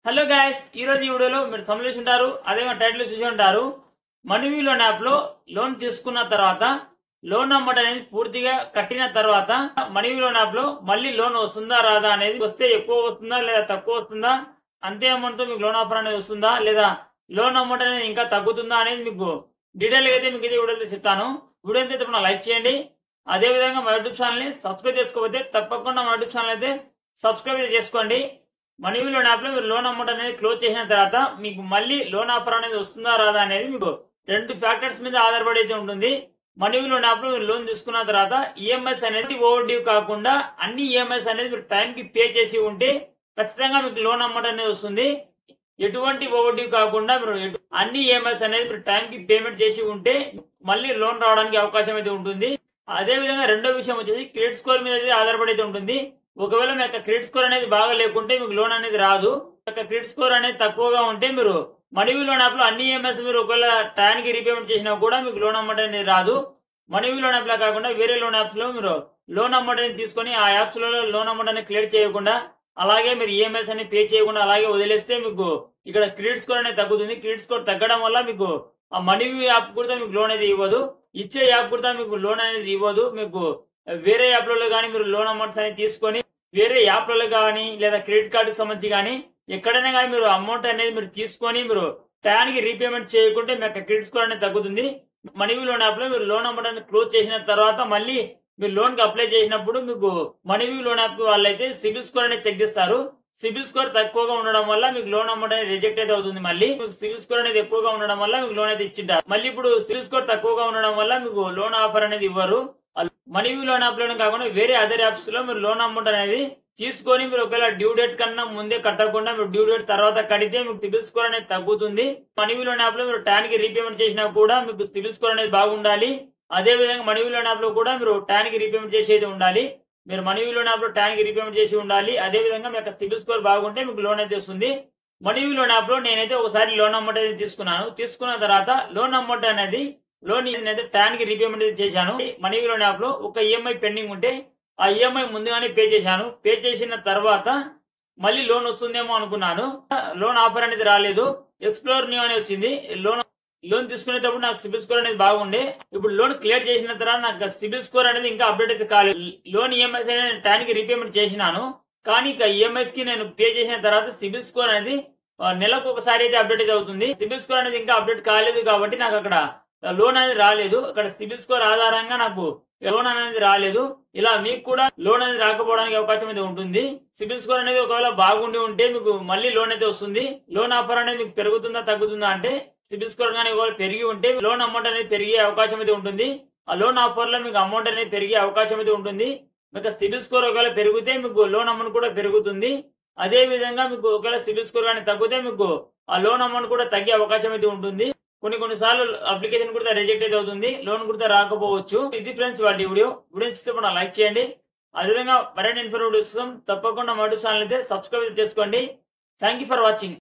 Hello guys, ఈరోజు ఈ వీడియోలో మీరు తమిళ చూసి ఉంటారు, అదే టైటిల్ చూసి ఉంటారు. మనీవీ లోన్ యాప్లో లోన్ తీసుకున్న తర్వాత లోన్ అమౌంట్ అనేది పూర్తిగా కట్టిన తర్వాత మనీవీ లోన్ యాప్లో మళ్ళీ లోన్ వస్తుందా రాదా అనేది, వస్తే ఎక్కువ వస్తుందా లేదా తక్కువ వస్తుందా, అంతే అమౌంట్తో మీకు లోన్ ఆఫర్ అనేది వస్తుందా లేదా లోన్ అమౌంట్ అనేది ఇంకా తగ్గుతుందా అనేది మీకు డీటెయిల్గా అయితే మీకు ఇది వీడియోలో చెప్తాను. వీడియో అయితే తప్పకుండా లైక్ చేయండి. అదేవిధంగా మా యూట్యూబ్ ఛానల్ని సబ్స్క్రైబ్ చేసుకోకపోతే తప్పకుండా మా యూట్యూబ్ ఛానల్ అయితే సబ్స్క్రైబ్ చేసుకోండి. మనీవీ లోన్ యాప్లో మీరు లోన్ అమౌంట్ అనేది క్లోజ్ చేసిన తర్వాత మీకు మళ్ళీ లోన్ ఆఫర్ అనేది వస్తుందా రాదా అనేది మీకు రెండు ఫ్యాక్టర్స్ మీద ఆధారపడి అయితే ఉంటుంది. మనీవీ లోన్ యాప్లో మీరు లోన్ తీసుకున్న తర్వాత ఈఎంఐస్ అనేది ఓవర్ డ్యూ కాకుండా అన్ని ఈఎంఐస్ అనేది మీరు టైంకి పే చేసి ఉంటే ఖచ్చితంగా మీకు లోన్ అమౌంట్ అనేది వస్తుంది. ఎటువంటి ఓవర్ డ్యూ కాకుండా మీరు అన్ని ఈఎంఐస్ అనేది మీరు టైంకి పేమెంట్ చేసి ఉంటే మళ్ళీ లోన్ రావడానికి అవకాశం అయితే ఉంటుంది. అదే విధంగా రెండో విషయం వచ్చేసి క్రెడిట్ స్కోర్ మీద అయితే ఆధారపడి అయితే ఉంటుంది. ఒకవేళ మీ యొక్క క్రెడిట్ స్కోర్ అనేది బాగా లేకుంటే మీకు లోన్ అనేది రాదు. క్రెడిట్ స్కోర్ అనేది తక్కువగా ఉంటే మీరు మనీవీ లోన్ యాప్ లో అన్ని ఈఎంఐస్ మీరు ఒకవేళ టైంకి రీపేమెంట్ చేసినా కూడా మీకు లోన్ అమౌంట్ అనేది రాదు. మనీవీ లోన్ యాప్ లో కాకుండా వేరే లోన్ యాప్స్ లో మీరు లోన్ అమౌంట్ అనేది తీసుకొని ఆ యాప్స్ లో లోన్ అమౌంట్ అనేది క్లియర్ చేయకుండా అలాగే మీరు ఈఎంఐస్ అనేది పే చేయకుండా అలాగే వదిలేస్తే మీకు ఇక్కడ క్రెడిట్ స్కోర్ అనేది తగ్గుతుంది. క్రెడిట్ స్కోర్ తగ్గడం వల్ల మీకు ఆ మనీవీ యాప్ కూడా మీకు లోన్ అనేది ఇవ్వదు. ఇచ్చే యాప్ కూడా మీకు లోన్ అనేది ఇవ్వదు. మీకు వేరే యాప్లలో కానీ మీరు లోన్ అమౌంట్స్ అనేది తీసుకొని వేరే యాప్లలో కానీ లేదా క్రెడిట్ కార్డుకి సంబంధించి కానీ ఎక్కడైనా కానీ మీరు అమౌంట్ అనేది మీరు తీసుకొని మీరు టయానికి రీపేమెంట్ చేయకుంటే మీకు క్రెడిట్ స్కోర్ అనేది తగ్గుతుంది. మనీవీ లోన్ యాప్ లో మీరు లోన్ అమౌంట్ అనేది క్లోజ్ చేసిన తర్వాత మళ్ళీ మీరు లోన్ కి అప్లై చేసినప్పుడు మీకు మనీవీ లోన్ యాప్ వాళ్ళైతే సిబిల్ స్కోర్ అనేది చెక్ చేస్తారు. సిబిల్ స్కోర్ తక్కువగా ఉండడం వల్ల మీకు లోన్ అమౌంట్ అనేది రిజెక్ట్ అయితే అవుతుంది. మళ్ళీ మీకు సిబిల్ స్కోర్ అనేది ఎక్కువగా ఉండడం వల్ల మీకు లోన్ అయితే ఇచ్చింటారు. మళ్ళీ ఇప్పుడు సిబిల్ స్కోర్ తక్కువగా ఉండడం వల్ల మీకు లోన్ ఆఫర్ అనేది ఇవ్వరు. మనీవీ లోన్ యాప్ లోనే కాకుండా వేరే అదర్ యాప్స్ లో మీరు లోన్ అమౌంట్ అనేది తీసుకొని మీరు ఒకవేళ డ్యూ డేట్ కన్నా ముందే కట్టకుండా మీరు డ్యూ డేట్ తర్వాత కడితే మీకు సిబిల్ స్కోర్ అనేది తగ్గుతుంది. మనీవీ లోన్ యాప్ లో మీరు టైంకి రీపేమెంట్ చేసినా కూడా మీకు సిబిల్ స్కోర్ అనేది బాగుండాలి. అదే విధంగా మనీవీ లోన్ యాప్ లో కూడా మీరు టైంకి రీపేమెంట్ చేసి అయితే ఉండాలి. మీరు మనీవీ లోన్ యాప్ లో టైంకి రీపేమెంట్ చేసి ఉండాలి. అదే విధంగా మీ యొక్క సిబిల్ స్కోర్ బాగుంటే మీకు లోన్ అయితే వస్తుంది. మనీవీ లోన్ యాప్ లో నేనైతే ఒకసారి లోన్ అమౌంట్ అనేది తీసుకున్నాను. తీసుకున్న తర్వాత లోన్ అమౌంట్ అనేది లోన్ అయితే టైంకి రీపేమెంట్ చేశాను. మనీవీ లోన్ యాప్ లో ఒక ఈఎంఐ పెండింగ్ ఉంటే ఆ ఈఎంఐ ముందుగానే పే చేశాను. పే చేసిన తర్వాత మళ్ళీ లోన్ వస్తుందేమో అనుకున్నాను. లోన్ ఆఫర్ అనేది రాలేదు. ఎక్స్ప్లోర్ న్యూ అని వచ్చింది. లోన్ తీసుకునేటప్పుడు నాకు సిబిల్ స్కోర్ అనేది బాగుండే. ఇప్పుడు లోన్ క్లియర్ చేసిన తర్వాత నాకు సిబిల్ స్కోర్ అనేది ఇంకా అప్డేట్ అయితే కాలేదు. లోన్ ఈఎంఐస్ అనేది టైంకి రీపేమెంట్ చేసినాను. కానీ ఇక ఈఎంఐస్ కి నేను పే చేసిన తర్వాత సిబిల్ స్కోర్ అనేది నెలకు ఒకసారి అయితే అప్డేట్ అయితే అవుతుంది. సిబిల్ స్కోర్ అనేది ఇంకా అప్డేట్ కాలేదు కాబట్టి నాకు అక్కడ లోన్ అనేది రాలేదు. అక్కడ సిబిల్ స్కోర్ ఆధారంగా నాకు లోన్ అనేది రాలేదు. ఇలా మీకు కూడా లోన్ అనేది రాకపోవడానికి అవకాశం అయితే ఉంటుంది. సిబిల్ స్కోర్ అనేది ఒకవేళ బాగుండి ఉంటే మీకు మళ్ళీ లోన్ అయితే వస్తుంది. లోన్ ఆఫర్ అనేది మీకు పెరుగుతుందా తగ్గుతుందా అంటే సిబిల్ స్కోర్ కానీ ఒకవేళ పెరిగి ఉంటే లోన్ అమౌంట్ అనేది పెరిగే అవకాశం అయితే ఉంటుంది. ఆ లోన్ ఆఫర్ లో మీకు అమౌంట్ అనేది పెరిగే అవకాశం అయితే ఉంటుంది. మీకు సిబిల్ స్కోర్ ఒకవేళ పెరిగితే మీకు లోన్ అమౌంట్ కూడా పెరుగుతుంది. అదే విధంగా మీకు ఒకవేళ సిబిల్ స్కోర్ కానీ తగ్గితే మీకు ఆ లోన్ అమౌంట్ కూడా తగ్గే అవకాశం అయితే ఉంటుంది. కొన్నిసార్లు అప్లికేషన్ కూడా రిజెక్ట్ అయితే అవుతుంది. లోన్ కూడా రాకపోవచ్చు. ఇది ఫ్రెండ్స్ వాటి వీడియో ఇస్తే లైక్ చేయండి. అదేవిధంగా మరిన్ని ఇన్ఫర్మేటివ్ కోసం తప్పకుండా మా యూట్యూబ్ ఛానల్ అయితే సబ్స్క్రైబ్ చేసుకోండి. Thank you for watching.